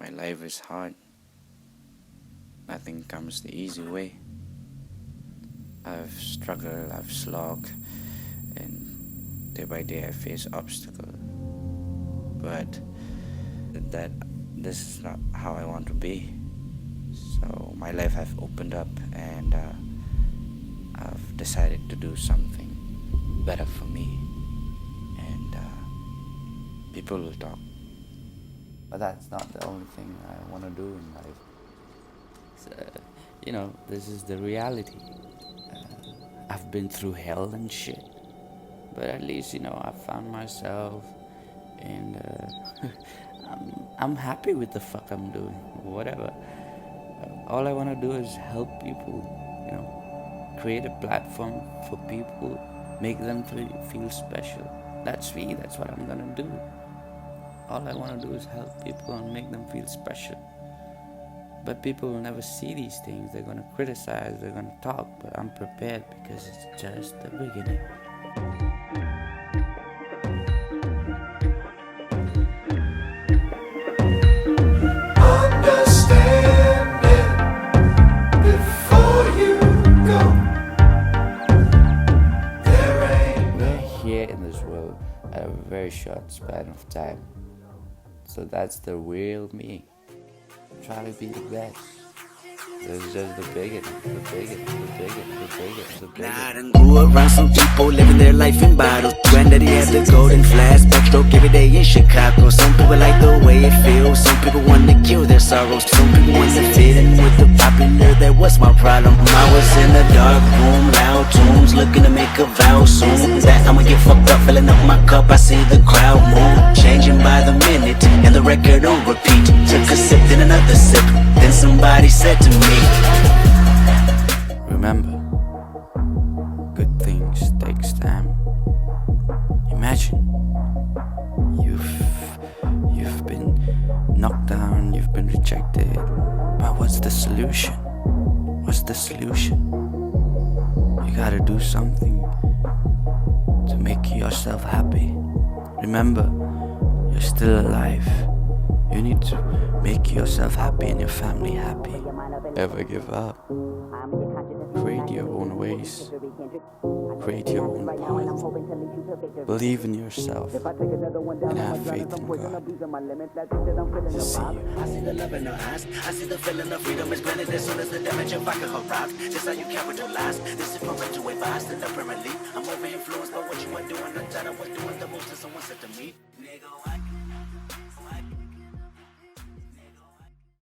My life is hard. Nothing comes the easy way. I've struggled, I've slogged, and day by day I face obstacles. But this is not how I want to be. So my life have opened up, and I've decided to do something better for me. And people will talk. But that's not the only thing I want to do in life. So, this is the reality. I've been through hell and shit. But at least, I found myself, and I'm happy with the fuck I'm doing. Whatever. All I want to do is help people, create a platform for people, make them feel special. That's me, that's what I'm gonna do. All I want to do is help people and make them feel special. But people will never see these things. They're going to criticize, they're going to talk, but I'm prepared because it's just the beginning. Understanding before you go. We're here in this world at a very short span of time. So that's the real me. Try to be the best. This is just the beginning. I done grew around some people living their life in bottles. Granddaddy had the golden flask, backstroke every day in Chicago. Some people like the way it feels. Some people want to cure their sorrows. Some people want to fit in with the popular. That was my problem. I was in a dark room, loud tunes, looking to make a vow soon that I'ma get fucked up, filling up my cup. I see the crowd move, changing by the minute, and the record on repeat. Took a sip, then another sip. Then somebody said to me, remember, good things takes time. Imagine you've been knocked down, you've been rejected. But what's the solution? What's the solution? You gotta do something to make yourself happy. Remember, you're still alive. You need to make yourself happy and your family happy. Never give up. Create your own ways. Create your own path. Believe in yourself and have faith in God. See you. I see the love in her eyes. I see the feeling of freedom is granted as soon as the damage of vodka her rock. Just how you capitalize. This is parental advice and apparently I'm over influenced by what you are doing. I thought I was doing the most and someone said to me, nigga, I